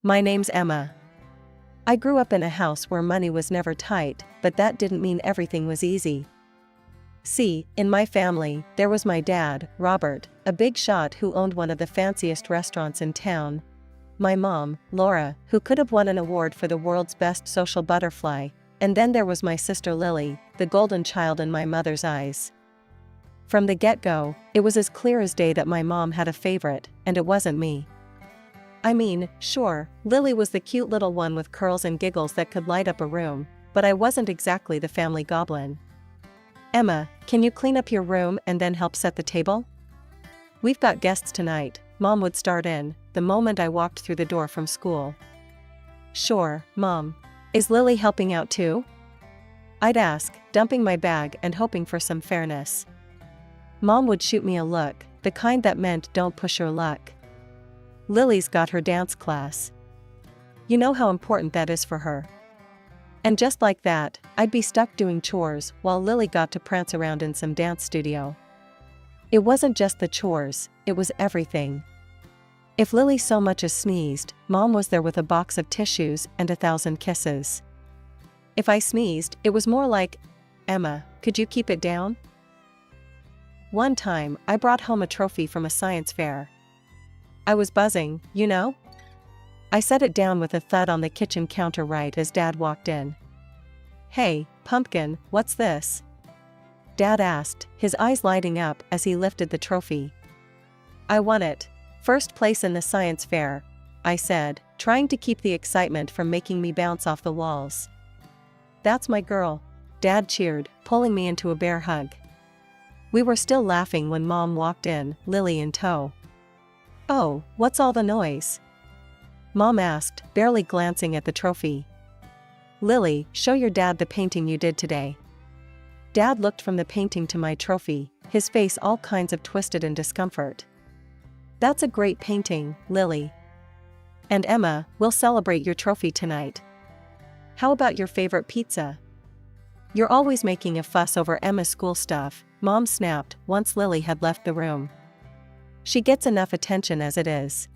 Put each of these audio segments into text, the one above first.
My name's Emma. I grew up in a house where money was never tight, but that didn't mean everything was easy. See, in my family, there was my dad, Robert, a big shot who owned one of the fanciest restaurants in town. My mom, Laura, who could have won an award for the world's best social butterfly. And then there was my sister Lily, the golden child in my mother's eyes. From the get-go, it was as clear as day that my mom had a favorite, and it wasn't me. I mean, sure, Lily was the cute little one with curls and giggles that could light up a room, but I wasn't exactly the family goblin. Emma, can you clean up your room and then help set the table? We've got guests tonight, Mom would start in, the moment I walked through the door from school. Sure, Mom. Is Lily helping out too? I'd ask, dumping my bag and hoping for some fairness. Mom would shoot me a look, the kind that meant don't push your luck. Lily's got her dance class. You know how important that is for her. And just like that, I'd be stuck doing chores while Lily got to prance around in some dance studio. It wasn't just the chores, it was everything. If Lily so much as sneezed, Mom was there with a box of tissues and 1,000 kisses. If I sneezed, it was more like, Emma, could you keep it down? One time, I brought home a trophy from a science fair. I was buzzing, you know? I set it down with a thud on the kitchen counter right as Dad walked in. Hey, Pumpkin, what's this? Dad asked, his eyes lighting up as he lifted the trophy. I won it. First place in the science fair, I said, trying to keep the excitement from making me bounce off the walls. That's my girl, Dad cheered, pulling me into a bear hug. We were still laughing when Mom walked in, Lily in tow. Oh, what's all the noise? Mom asked, barely glancing at the trophy. Lily, show your dad the painting you did today. Dad looked from the painting to my trophy, his face all kinds of twisted in discomfort. That's a great painting, Lily. And Emma, we'll celebrate your trophy tonight. How about your favorite pizza? You're always making a fuss over Emma's school stuff, Mom snapped once Lily had left the room. She gets enough attention as it is.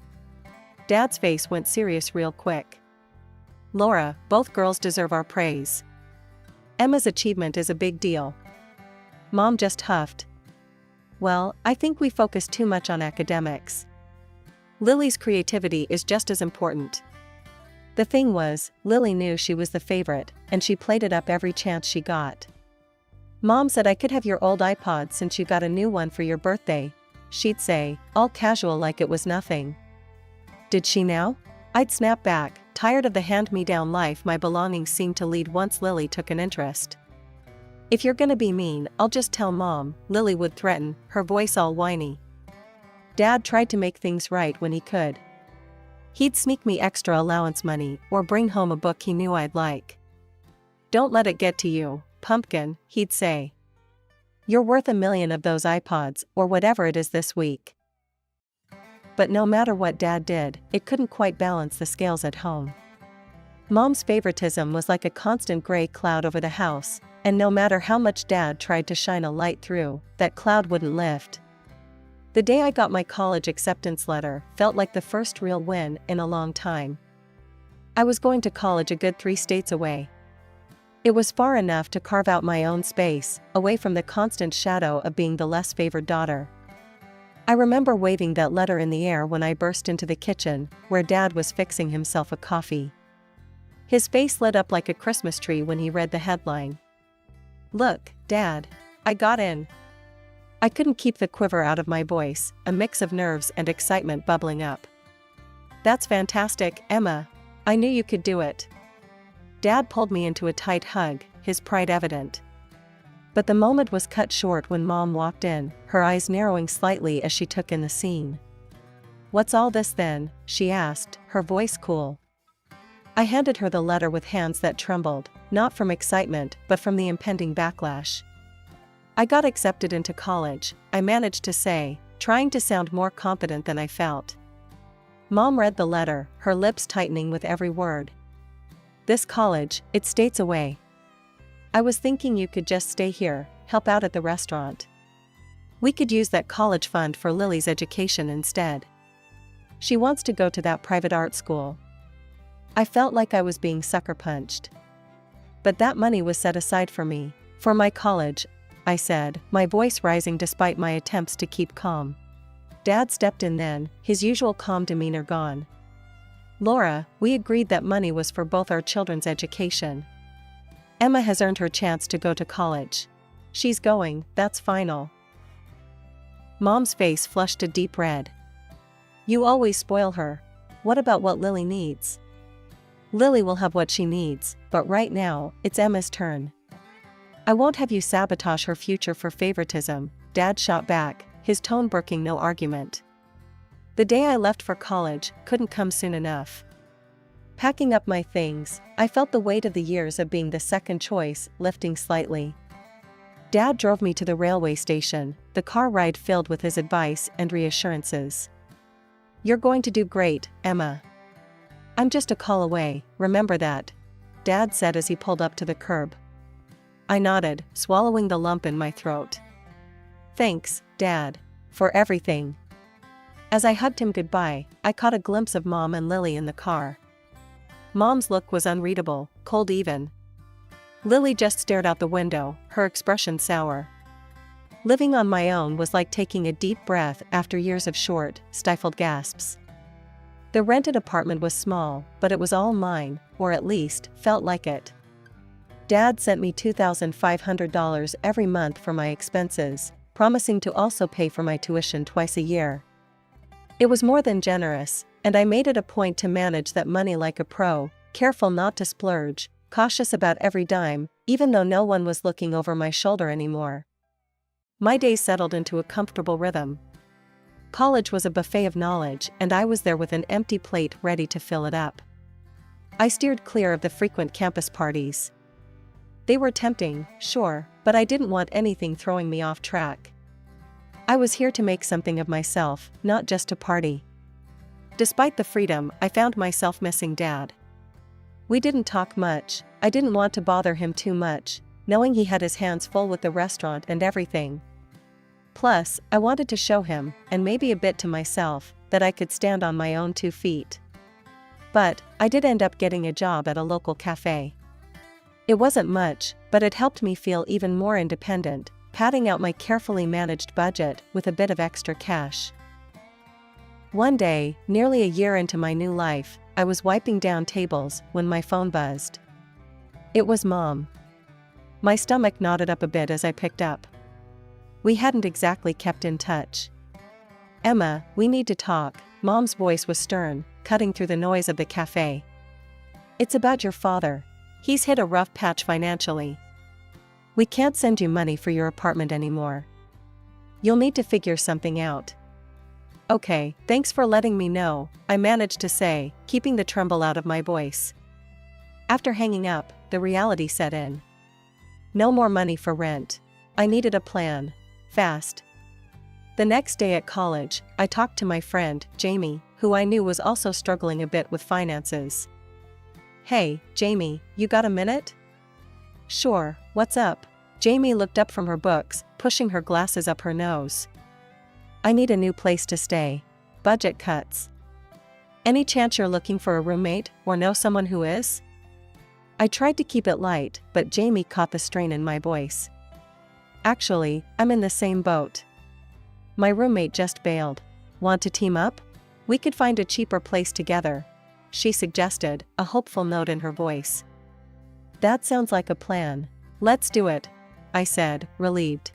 Dad's face went serious real quick. Laura, both girls deserve our praise. Emma's achievement is a big deal. Mom just huffed. Well, I think we focus too much on academics. Lily's creativity is just as important. The thing was, Lily knew she was the favorite, and she played it up every chance she got. Mom said I could have your old iPod since you got a new one for your birthday, she'd say, all casual like it was nothing. Did she now? I'd snap back, tired of the hand-me-down life my belongings seemed to lead once Lily took an interest. If you're gonna be mean, I'll just tell Mom, Lily would threaten, her voice all whiny. Dad tried to make things right when he could. He'd sneak me extra allowance money or bring home a book he knew I'd like. Don't let it get to you, Pumpkin, he'd say. You're worth 1,000,000 of those iPods or whatever it is this week. But no matter what Dad did, it couldn't quite balance the scales at home. Mom's favoritism was like a constant gray cloud over the house, and no matter how much Dad tried to shine a light through, that cloud wouldn't lift. The day I got my college acceptance letter felt like the first real win in a long time. I was going to college a good 3 states away. It was far enough to carve out my own space, away from the constant shadow of being the less favored daughter. I remember waving that letter in the air when I burst into the kitchen, where Dad was fixing himself a coffee. His face lit up like a Christmas tree when he read the headline. Look, Dad. I got in. I couldn't keep the quiver out of my voice, a mix of nerves and excitement bubbling up. That's fantastic, Emma. I knew you could do it. Dad pulled me into a tight hug, his pride evident. But the moment was cut short when Mom walked in, her eyes narrowing slightly as she took in the scene. What's all this then? She asked, her voice cool. I handed her the letter with hands that trembled, not from excitement but from the impending backlash. I got accepted into college, I managed to say, trying to sound more confident than I felt. Mom read the letter, her lips tightening with every word. This college, it's states away. I was thinking you could just stay here, help out at the restaurant. We could use that college fund for Lily's education instead. She wants to go to that private art school. I felt like I was being sucker punched. But that money was set aside for me, for my college, I said, my voice rising despite my attempts to keep calm. Dad stepped in then, his usual calm demeanor gone. Laura, we agreed that money was for both our children's education. Emma has earned her chance to go to college. She's going, that's final. Mom's face flushed a deep red. You always spoil her. What about what Lily needs? Lily will have what she needs, but right now, it's Emma's turn. I won't have you sabotage her future for favoritism, Dad shot back, his tone brooking no argument. The day I left for college couldn't come soon enough. Packing up my things, I felt the weight of the years of being the second choice lifting slightly. Dad drove me to the railway station, the car ride filled with his advice and reassurances. You're going to do great, Emma. I'm just a call away, remember that, Dad said as he pulled up to the curb. I nodded, swallowing the lump in my throat. Thanks, Dad, for everything. As I hugged him goodbye, I caught a glimpse of Mom and Lily in the car. Mom's look was unreadable, cold even. Lily just stared out the window, her expression sour. Living on my own was like taking a deep breath after years of short, stifled gasps. The rented apartment was small, but it was all mine, or at least, felt like it. Dad sent me $2,500 every month for my expenses, promising to also pay for my tuition twice a year. It was more than generous, and I made it a point to manage that money like a pro, careful not to splurge, cautious about every dime, even though no one was looking over my shoulder anymore. My days settled into a comfortable rhythm. College was a buffet of knowledge, and I was there with an empty plate ready to fill it up. I steered clear of the frequent campus parties. They were tempting, sure, but I didn't want anything throwing me off track. I was here to make something of myself, not just to party. Despite the freedom, I found myself missing Dad. We didn't talk much. I didn't want to bother him too much, knowing he had his hands full with the restaurant and everything. Plus, I wanted to show him, and maybe a bit to myself, that I could stand on my own 2 feet. But, I did end up getting a job at a local cafe. It wasn't much, but it helped me feel even more independent, padding out my carefully managed budget with a bit of extra cash. One day, nearly a year into my new life, I was wiping down tables when my phone buzzed. It was Mom. My stomach knotted up a bit as I picked up. We hadn't exactly kept in touch. Emma, we need to talk, Mom's voice was stern, cutting through the noise of the cafe. It's about your father. He's hit a rough patch financially. We can't send you money for your apartment anymore. You'll need to figure something out. Okay, thanks for letting me know, I managed to say, keeping the tremble out of my voice. After hanging up, the reality set in. No more money for rent. I needed a plan. Fast. The next day at college, I talked to my friend, Jamie, who I knew was also struggling a bit with finances. Hey, Jamie, you got a minute? Sure, what's up? Jamie looked up from her books, pushing her glasses up her nose. I need a new place to stay. Budget cuts. Any chance you're looking for a roommate, or know someone who is? I tried to keep it light, but Jamie caught the strain in my voice. Actually, I'm in the same boat. My roommate just bailed. Want to team up? We could find a cheaper place together, she suggested, a hopeful note in her voice. That sounds like a plan. Let's do it, I said, relieved.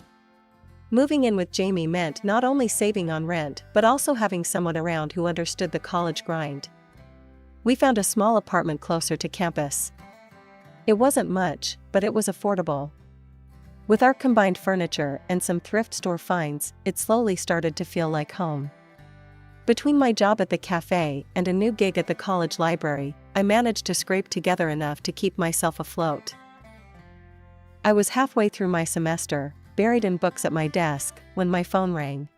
Moving in with Jamie meant not only saving on rent but also having someone around who understood the college grind. We found a small apartment closer to campus. It wasn't much, but it was affordable. With our combined furniture and some thrift store finds, it slowly started to feel like home. Between my job at the cafe and a new gig at the college library, I managed to scrape together enough to keep myself afloat. I was halfway through my semester, buried in books at my desk, when my phone rang.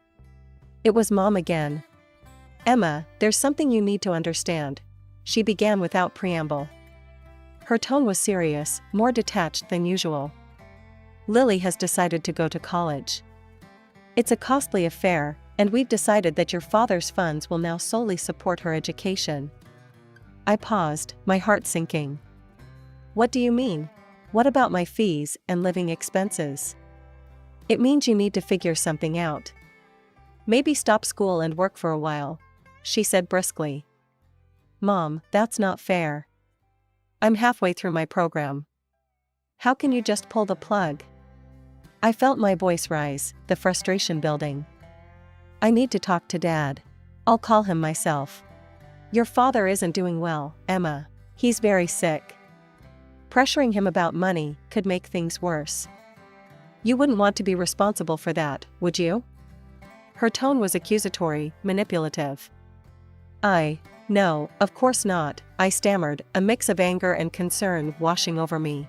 It was Mom again. Emma, there's something you need to understand, she began without preamble. Her tone was serious, more detached than usual. Lily has decided to go to college. It's a costly affair, and we've decided that your father's funds will now solely support her education. I paused, my heart sinking. What do you mean? What about my fees and living expenses? It means you need to figure something out. Maybe stop school and work for a while, she said briskly. Mom, that's not fair. I'm halfway through my program. How can you just pull the plug? I felt my voice rise, the frustration building. I need to talk to Dad. I'll call him myself. Your father isn't doing well, Emma. He's very sick. Pressuring him about money could make things worse. You wouldn't want to be responsible for that, would you? Her tone was accusatory, manipulative. No, of course not, I stammered, a mix of anger and concern washing over me.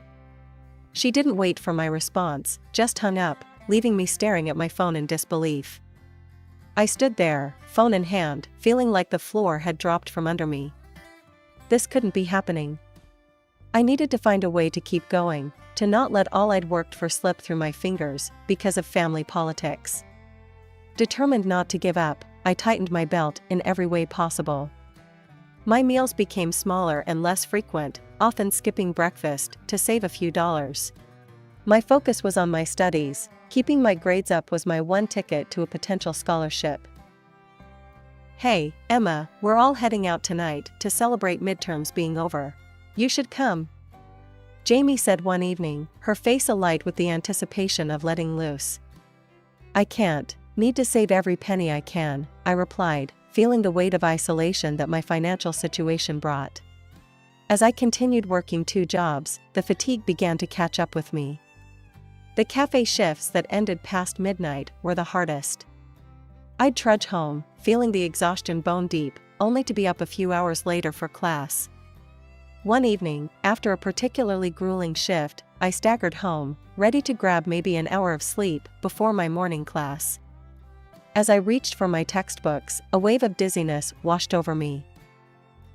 She didn't wait for my response, just hung up, leaving me staring at my phone in disbelief. I stood there, phone in hand, feeling like the floor had dropped from under me. This couldn't be happening. I needed to find a way to keep going, to not let all I'd worked for slip through my fingers because of family politics. Determined not to give up, I tightened my belt in every way possible. My meals became smaller and less frequent, often skipping breakfast to save a few dollars. My focus was on my studies. Keeping my grades up was my one ticket to a potential scholarship. Hey, Emma, we're all heading out tonight to celebrate midterms being over. You should come. Jamie said one evening, her face alight with the anticipation of letting loose. I can't. Need to save every penny I can, I replied, feeling the weight of isolation that my financial situation brought. As I continued working 2 jobs, the fatigue began to catch up with me. The cafe shifts that ended past midnight were the hardest. I'd trudge home, feeling the exhaustion bone deep, only to be up a few hours later for class. One evening, after a particularly grueling shift, I staggered home, ready to grab maybe an hour of sleep before my morning class. As I reached for my textbooks, a wave of dizziness washed over me.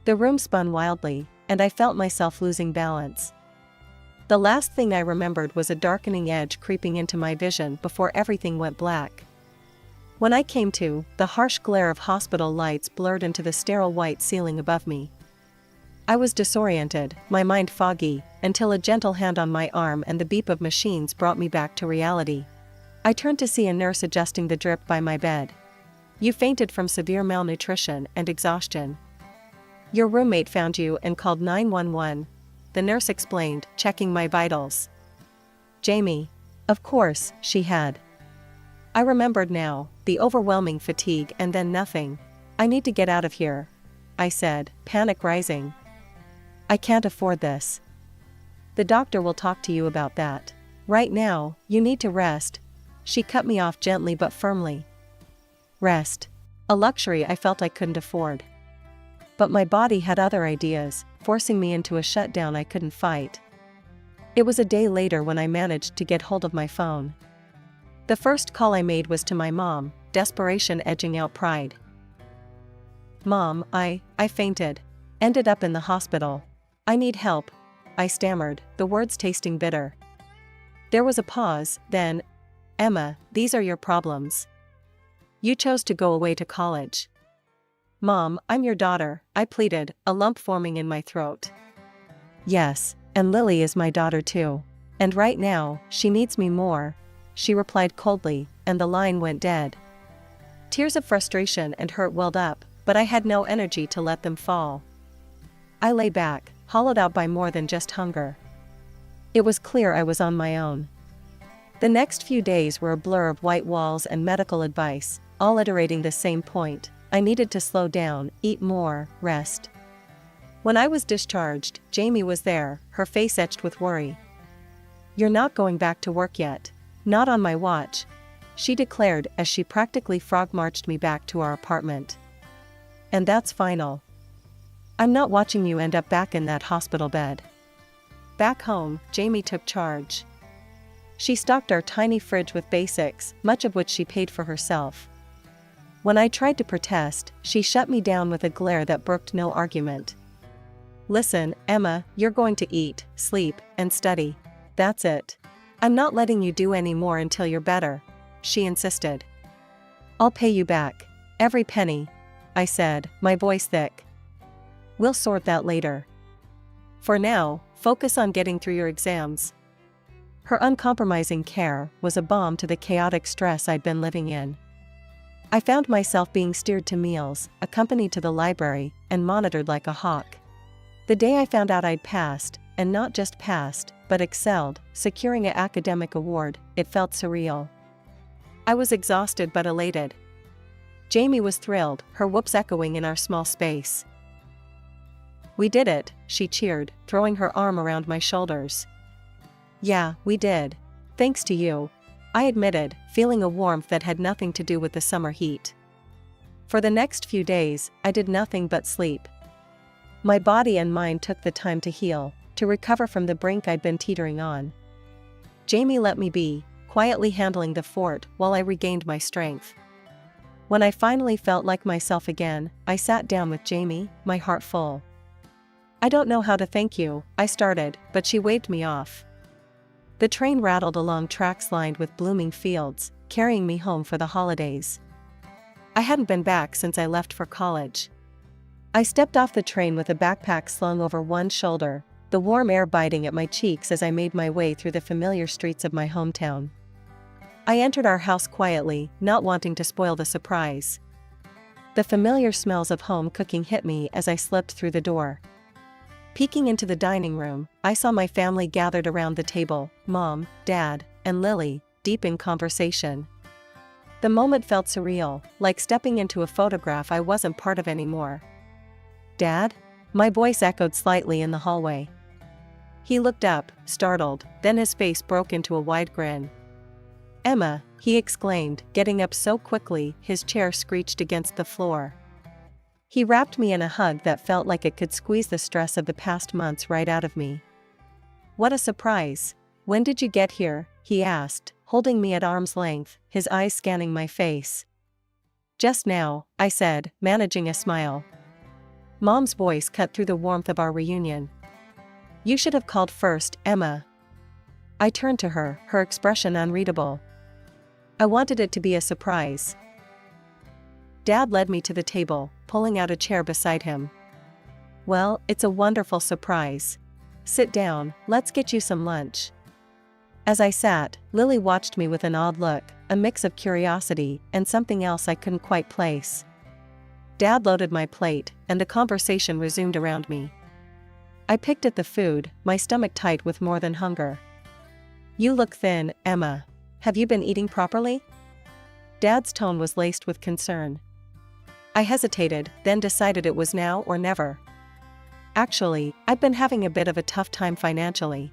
The room spun wildly, and I felt myself losing balance. The last thing I remembered was a darkening edge creeping into my vision before everything went black. When I came to, the harsh glare of hospital lights blurred into the sterile white ceiling above me. I was disoriented, my mind foggy, until a gentle hand on my arm and the beep of machines brought me back to reality. I turned to see a nurse adjusting the drip by my bed. You fainted from severe malnutrition and exhaustion. Your roommate found you and called 911, the nurse explained, checking my vitals. Jamie. Of course, she had. I remembered now, the overwhelming fatigue and then nothing. I need to get out of here, I said, panic rising. I can't afford this. The doctor will talk to you about that. Right now, you need to rest. She cut me off gently but firmly. Rest. A luxury I felt I couldn't afford. But my body had other ideas, forcing me into a shutdown I couldn't fight. It was a day later when I managed to get hold of my phone. The first call I made was to my mom, desperation edging out pride. Mom, I fainted. Ended up in the hospital. I need help, I stammered, the words tasting bitter. There was a pause, then, Emma, these are your problems. You chose to go away to college. Mom, I'm your daughter, I pleaded, a lump forming in my throat. Yes, and Lily is my daughter too. And right now, she needs me more, she replied coldly, and the line went dead. Tears of frustration and hurt welled up, but I had no energy to let them fall. I lay back, hollowed out by more than just hunger. It was clear I was on my own. The next few days were a blur of white walls and medical advice, all iterating the same point. I needed to slow down, eat more, rest. When I was discharged, Jamie was there, her face etched with worry. You're not going back to work yet. Not on my watch, she declared as she practically frog-marched me back to our apartment. And that's final. I'm not watching you end up back in that hospital bed. Back home, Jamie took charge. She stocked our tiny fridge with basics, much of which she paid for herself. When I tried to protest, she shut me down with a glare that brooked no argument. Listen, Emma, you're going to eat, sleep, and study. That's it. I'm not letting you do any more until you're better, she insisted. I'll pay you back. Every penny, I said, my voice thick. We'll sort that later. For now, focus on getting through your exams. Her uncompromising care was a balm to the chaotic stress I'd been living in. I found myself being steered to meals, accompanied to the library, and monitored like a hawk. The day I found out I'd passed, and not just passed, but excelled, securing an academic award, it felt surreal. I was exhausted but elated. Jamie was thrilled, her whoops echoing in our small space. "We did it," she cheered, throwing her arm around my shoulders. "Yeah, we did. Thanks to you," I admitted, feeling a warmth that had nothing to do with the summer heat. For the next few days, I did nothing but sleep. My body and mind took the time to heal, to recover from the brink I'd been teetering on. Jamie let me be, quietly handling the fort while I regained my strength. When I finally felt like myself again, I sat down with Jamie, my heart full. "I don't know how to thank you," I started, but she waved me off. The train rattled along tracks lined with blooming fields, carrying me home for the holidays. I hadn't been back since I left for college. I stepped off the train with a backpack slung over one shoulder, the warm air biting at my cheeks as I made my way through the familiar streets of my hometown. I entered our house quietly, not wanting to spoil the surprise. The familiar smells of home cooking hit me as I slipped through the door. Peeking into the dining room, I saw my family gathered around the table, Mom, Dad, and Lily, deep in conversation. The moment felt surreal, like stepping into a photograph I wasn't part of anymore. "Dad?" My voice echoed slightly in the hallway. He looked up, startled, then his face broke into a wide grin. "Emma," he exclaimed, getting up so quickly his chair screeched against the floor. He wrapped me in a hug that felt like it could squeeze the stress of the past months right out of me. "What a surprise. When did you get here?" he asked, holding me at arm's length, his eyes scanning my face. "Just now," I said, managing a smile. Mom's voice cut through the warmth of our reunion. "You should have called first, Emma." I turned to her, her expression unreadable. I wanted it to be a surprise. Dad led me to the table, pulling out a chair beside him. "Well, it's a wonderful surprise. Sit down, let's get you some lunch." As I sat, Lily watched me with an odd look, a mix of curiosity and something else I couldn't quite place. Dad loaded my plate, and the conversation resumed around me. I picked at the food, my stomach tight with more than hunger. "You look thin, Emma. Have you been eating properly?" Dad's tone was laced with concern. I hesitated, then decided it was now or never. "Actually, I've been having a bit of a tough time financially."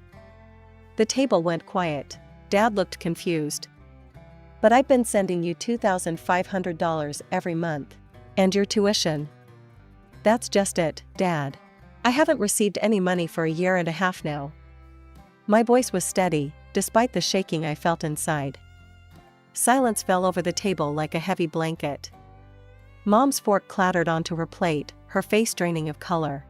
The table went quiet. Dad looked confused. "But I've been sending you $2,500 every month. And your tuition." "That's just it, Dad. I haven't received any money for a year and a half now." My voice was steady, despite the shaking I felt inside. Silence fell over the table like a heavy blanket. Mom's fork clattered onto her plate, her face draining of color.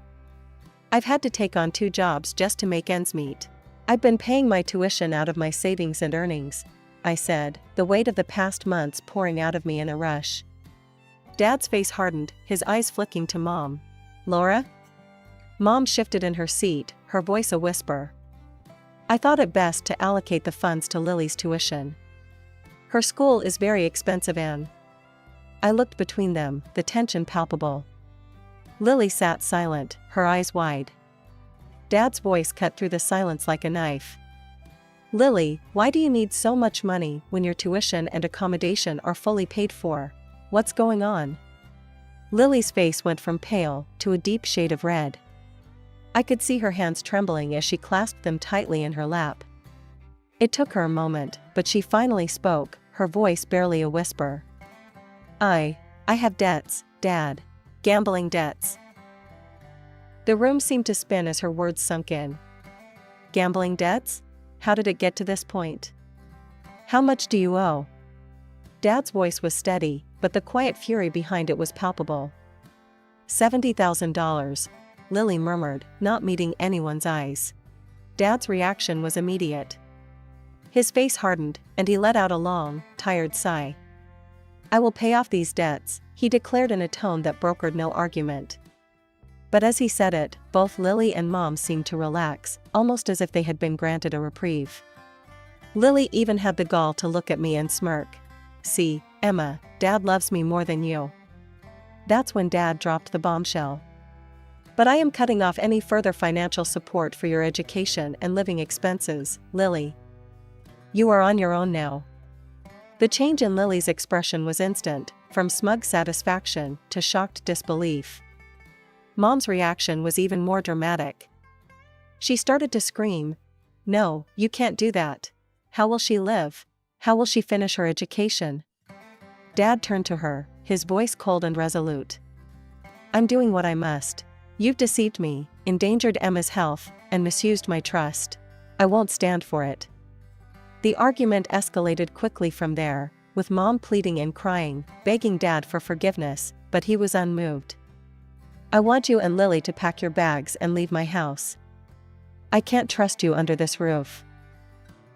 "I've had to take on 2 jobs just to make ends meet. I've been paying my tuition out of my savings and earnings," I said, the weight of the past months pouring out of me in a rush. Dad's face hardened, his eyes flicking to Mom. "Laura?" Mom shifted in her seat, her voice a whisper. "I thought it best to allocate the funds to Lily's tuition. Her school is very expensive, Anne." I looked between them, the tension palpable. Lily sat silent, her eyes wide. Dad's voice cut through the silence like a knife. "Lily, why do you need so much money when your tuition and accommodation are fully paid for? What's going on?" Lily's face went from pale to a deep shade of red. I could see her hands trembling as she clasped them tightly in her lap. It took her a moment, but she finally spoke, her voice barely a whisper. I have debts, Dad. Gambling debts." The room seemed to spin as her words sunk in. "Gambling debts? How did it get to this point? How much do you owe?" Dad's voice was steady, but the quiet fury behind it was palpable. $70,000, Lily murmured, not meeting anyone's eyes. Dad's reaction was immediate. His face hardened, and he let out a long, tired sigh. "I will pay off these debts," he declared in a tone that brokered no argument. But as he said it, both Lily and Mom seemed to relax, almost as if they had been granted a reprieve. Lily even had the gall to look at me and smirk. "See, Emma, Dad loves me more than you." That's when Dad dropped the bombshell. "But I am cutting off any further financial support for your education and living expenses, Lily. You are on your own now." The change in Lily's expression was instant, from smug satisfaction to shocked disbelief. Mom's reaction was even more dramatic. She started to scream, "No, you can't do that. How will she live? How will she finish her education?" Dad turned to her, his voice cold and resolute. "I'm doing what I must. You've deceived me, endangered Emma's health, and misused my trust. I won't stand for it." The argument escalated quickly from there, with Mom pleading and crying, begging Dad for forgiveness, but he was unmoved. "I want you and Lily to pack your bags and leave my house. I can't trust you under this roof."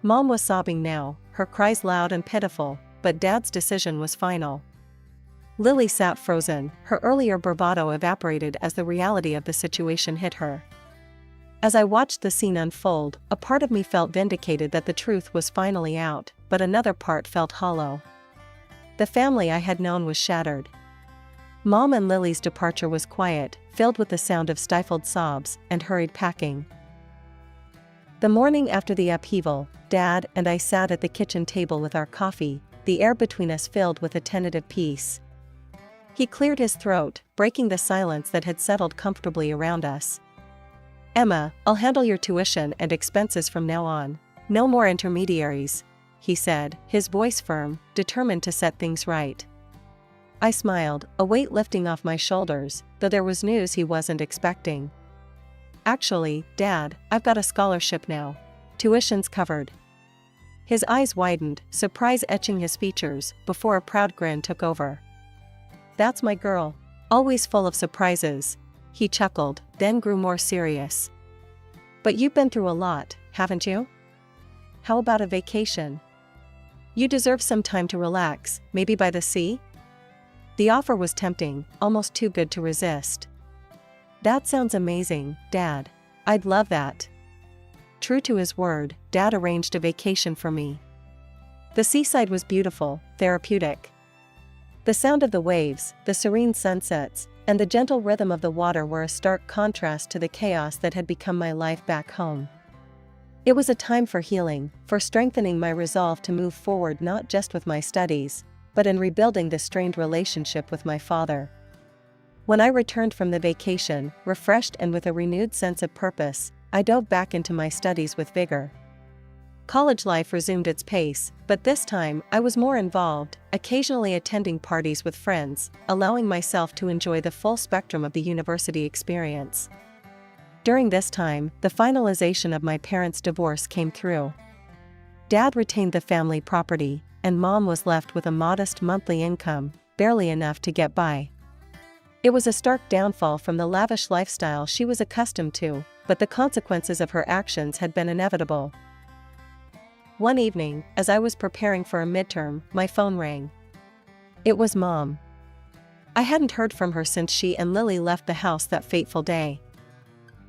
Mom was sobbing now, her cries loud and pitiful, but Dad's decision was final. Lily sat frozen, her earlier bravado evaporated as the reality of the situation hit her. As I watched the scene unfold, a part of me felt vindicated that the truth was finally out, but another part felt hollow. The family I had known was shattered. Mom and Lily's departure was quiet, filled with the sound of stifled sobs and hurried packing. The morning after the upheaval, Dad and I sat at the kitchen table with our coffee, the air between us filled with a tentative peace. He cleared his throat, breaking the silence that had settled comfortably around us. "Emma, I'll handle your tuition and expenses from now on. No more intermediaries," he said, his voice firm, determined to set things right. I smiled, a weight lifting off my shoulders, though there was news he wasn't expecting. "Actually, Dad, I've got a scholarship now. Tuition's covered." His eyes widened, surprise etching his features, before a proud grin took over. "That's my girl. Always full of surprises." He chuckled, then grew more serious. "But you've been through a lot, haven't you? How about a vacation? You deserve some time to relax, maybe by the sea?" The offer was tempting, almost too good to resist. "That sounds amazing, Dad. I'd love that." True to his word, Dad arranged a vacation for me. The seaside was beautiful, therapeutic. The sound of the waves, the serene sunsets, and the gentle rhythm of the water were a stark contrast to the chaos that had become my life back home. It was a time for healing, for strengthening my resolve to move forward not just with my studies, but in rebuilding the strained relationship with my father. When I returned from the vacation, refreshed and with a renewed sense of purpose, I dove back into my studies with vigor. College life resumed its pace, but this time I was more involved, occasionally attending parties with friends, allowing myself to enjoy the full spectrum of the university experience. During this time, the finalization of my parents' divorce came through. Dad retained the family property, and Mom was left with a modest monthly income, barely enough to get by. It was a stark downfall from the lavish lifestyle she was accustomed to, but the consequences of her actions had been inevitable. One evening, as I was preparing for a midterm, my phone rang. It was Mom. I hadn't heard from her since she and Lily left the house that fateful day.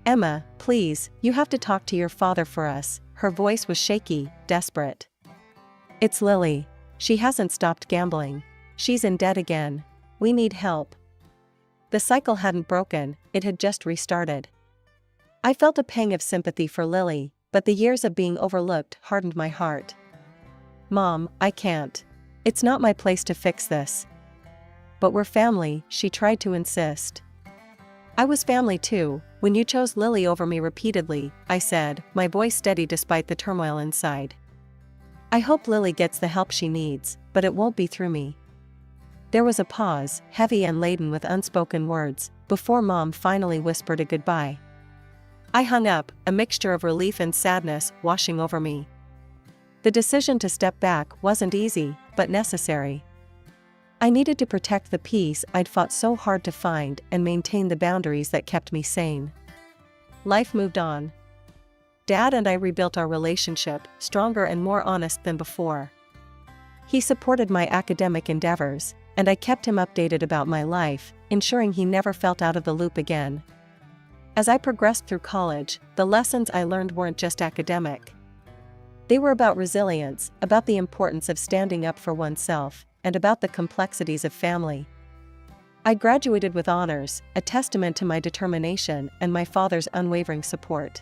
"Emma, please, you have to talk to your father for us." Her voice was shaky, desperate. "It's Lily. She hasn't stopped gambling. She's in debt again. We need help." The cycle hadn't broken, it had just restarted. I felt a pang of sympathy for Lily, but the years of being overlooked hardened my heart. "Mom, I can't. It's not my place to fix this." "But we're family," she tried to insist. "I was family too, when you chose Lily over me repeatedly," I said, my voice steady despite the turmoil inside. "I hope Lily gets the help she needs, but it won't be through me." There was a pause, heavy and laden with unspoken words, before Mom finally whispered a goodbye. I hung up, a mixture of relief and sadness washing over me. The decision to step back wasn't easy, but necessary. I needed to protect the peace I'd fought so hard to find and maintain the boundaries that kept me sane. Life moved on. Dad and I rebuilt our relationship, stronger and more honest than before. He supported my academic endeavors, and I kept him updated about my life, ensuring he never felt out of the loop again. As I progressed through college, the lessons I learned weren't just academic. They were about resilience, about the importance of standing up for oneself, and about the complexities of family. I graduated with honors, a testament to my determination and my father's unwavering support.